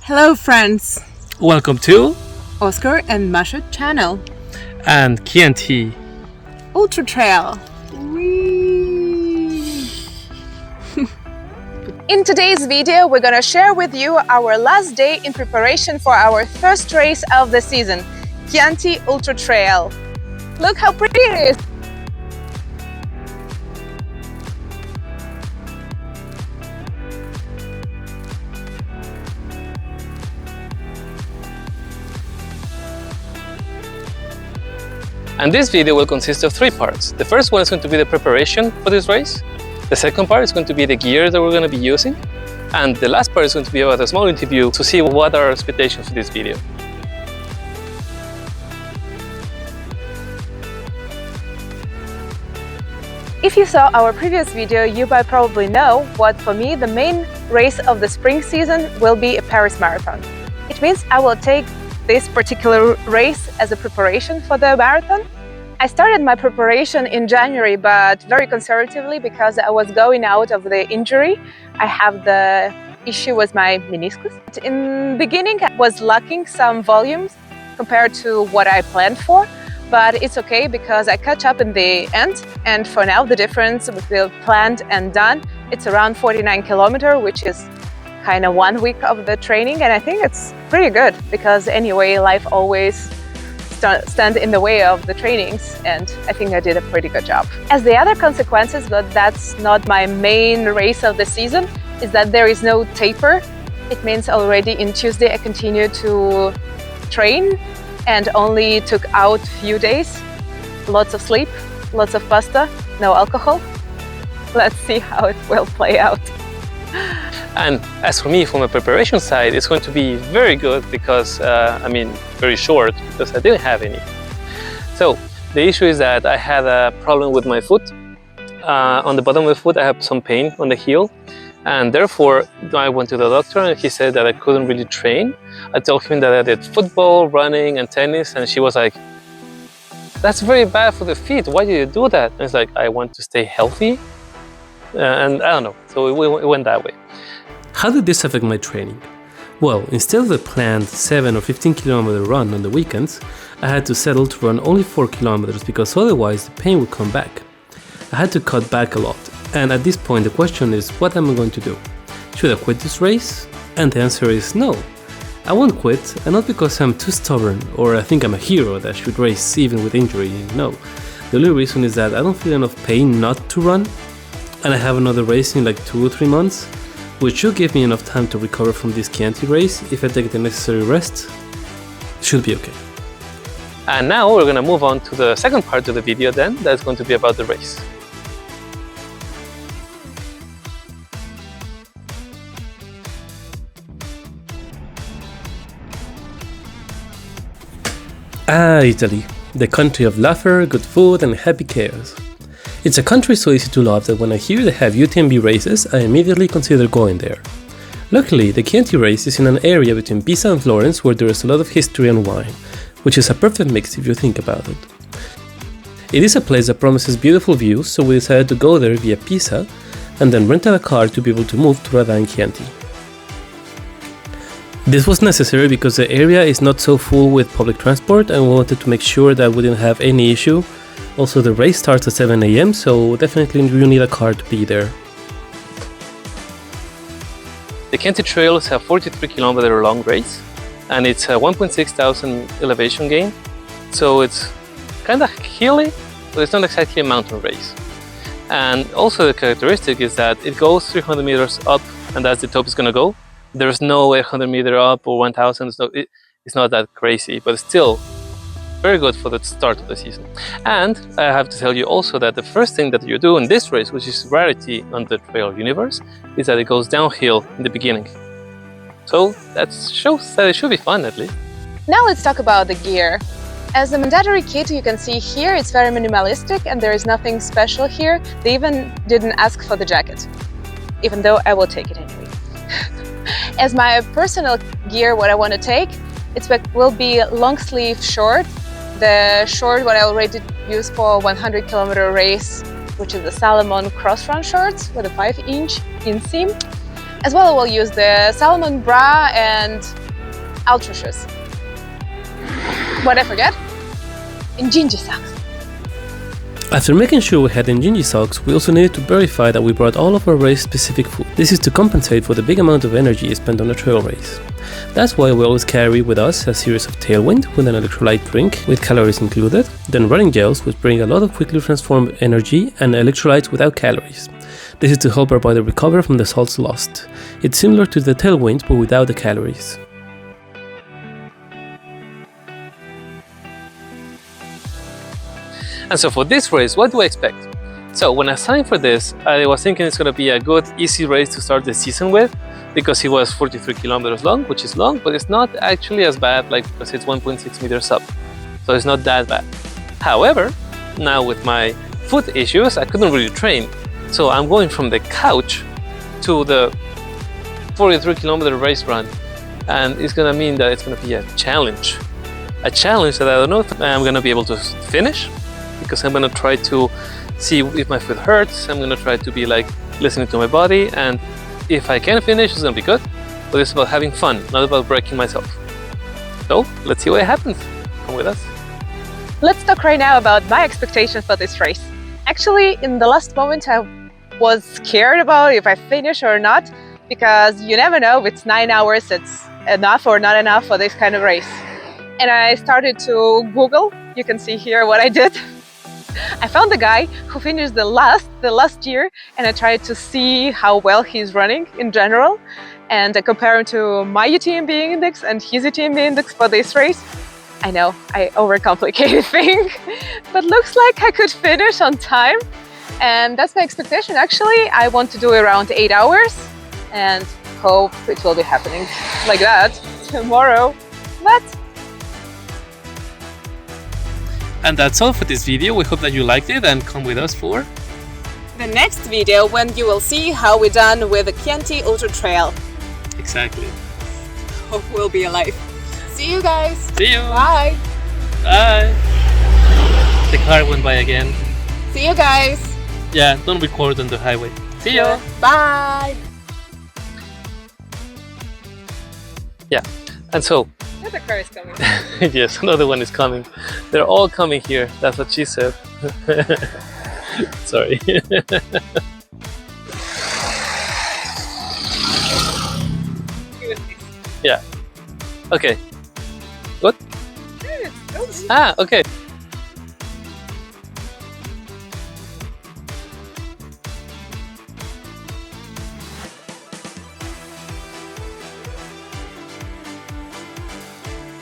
Hello friends, Welcome to Oscar and Masha channel, and Chianti. Ultra Trail. Whee! In today's video, we're gonna share with you our last day in preparation for our first race of the season, Chianti Ultra Trail. Look how pretty it is! And this video will consist of three parts. The first one is going to be the preparation for this race. The second part is going to be the gear that we're going to be using. And the last part is going to be about a small interview to see what are our expectations for this video. If you saw our previous video, you might probably know what for me the main race of the spring season will be a Paris Marathon. It means I will take this particular race as a preparation for the marathon. I started my preparation in January, but very conservatively because I was going out of the injury. I have the issue with my meniscus. In the beginning, I was lacking some volumes compared to what I planned for, but it's okay because I catch up in the end. And for now, the difference between planned and done, it's around 49 kilometers, which is kind of 1 week of the training, and I think it's pretty good because anyway life always stands in the way of the trainings, and I think I did a pretty good job. As the other consequences, but that's not my main race of the season, is that there is no taper. It means already in Tuesday I continued to train and only took out few days. Lots of sleep, lots of pasta, no alcohol. Let's see how it will play out. And as for me, from a preparation side, it's going to be very good because, very short, because I didn't have any. So the issue is that I had a problem with my foot. On the bottom of the foot, I have some pain on the heel. And therefore, I went to the doctor and he said that I couldn't really train. I told him that I did football, running, and tennis. And she was like, "That's very bad for the feet. Why do you do that?" And it's like, I want to stay healthy. And I don't know, so it went that way. How did this affect my training? Well, instead of the planned 7 or 15 kilometer run on the weekends, I had to settle to run only 4 kilometers because otherwise the pain would come back. I had to cut back a lot, and at this point the question is, what am I going to do? Should I quit this race? And the answer is no. I won't quit, and not because I'm too stubborn or I think I'm a hero that should race even with injury, no. The only reason is that I don't feel enough pain not to run, and I have another race in like 2 or 3 months, which should give me enough time to recover from this Chianti race. If I take the necessary rest, should be okay. And now we're gonna move on to the second part of the video then, that's going to be about the race. Italy, the country of laughter, good food and happy chaos. It's a country so easy to love that when I hear they have UTMB races, I immediately consider going there. Luckily, the Chianti race is in an area between Pisa and Florence where there is a lot of history and wine, which is a perfect mix if you think about it. It is a place that promises beautiful views, so we decided to go there via Pisa and then rented a car to be able to move to Radda and Chianti. This was necessary because the area is not so full with public transport and we wanted to make sure that we didn't have any issue. Also, the race starts at 7 AM, so definitely you need a car to be there. The Chianti Trail is a 43 kilometer long race, and it's a 1,600 elevation gain. So it's kind of hilly, but it's not exactly a mountain race. And also the characteristic is that it goes 300 meters up, and that's the top it's gonna go. There's no 800 meter up or 1,000, so it's not that crazy, but still very good for the start of the season. And I have to tell you also that the first thing that you do in this race, which is rarity on the trail universe, is that it goes downhill in the beginning. So that shows that it should be fun at least. Now let's talk about the gear. As a mandatory kit, you can see here it's very minimalistic and there is nothing special here. They even didn't ask for the jacket, even though I will take it anyway. As my personal gear, what I want to take, it will be long sleeve short. The short what I already used for 100 kilometer race, which is the Salomon cross run shorts with a 5-inch inseam. As well, I will use the Salomon bra and ultra shoes. What I forget? Injinji socks. After making sure we had Injinji socks, we also needed to verify that we brought all of our race-specific food. This is to compensate for the big amount of energy spent on a trail race. That's why we always carry with us a series of Tailwind with an electrolyte drink with calories included, then running gels which bring a lot of quickly transformed energy, and electrolytes without calories. This is to help our body recover from the salts lost. It's similar to the Tailwind but without the calories. And so for this race, what do I expect? So when I signed for this, I was thinking it's going to be a good, easy race to start the season with, because it was 43 kilometers long, which is long, but it's not actually as bad, like because it's 1.6 meters up. So it's not that bad. However, now with my foot issues, I couldn't really train. So I'm going from the couch to the 43 kilometer race run. And it's going to mean that it's going to be a challenge. A challenge that I don't know if I'm going to be able to finish, because I'm going to try to see if my foot hurts. I'm going to try to be like listening to my body, and if I can finish, it's going to be good. But it's about having fun, not about breaking myself. So let's see what happens. Come with us. Let's talk right now about my expectations for this race. Actually, in the last moment, I was scared about if I finish or not, because you never know if it's 9 hours, it's enough or not enough for this kind of race. And I started to Google. You can see here what I did. I found the guy who finished the last year, and I tried to see how well he's running in general, and I compare him to my UTMB index and his UTMB index for this race. I know, I overcomplicated things, but looks like I could finish on time, and that's my expectation. Actually, I want to do around 8 hours, and hope it will be happening like that tomorrow. But And that's all for this video. We hope that you liked it and come with us for The next video when you will see how we're done with the Chianti Ultra Trail. exactly. Hope we'll be alive. See you guys. See you. Bye. Bye. The car went by again. See you guys. Yeah, don't record on the highway. See you. Bye. Yeah, and so another car is coming. yes, another one is coming. They're all coming here. That's what she said. Sorry. Yeah. Okay. What? Ah, okay.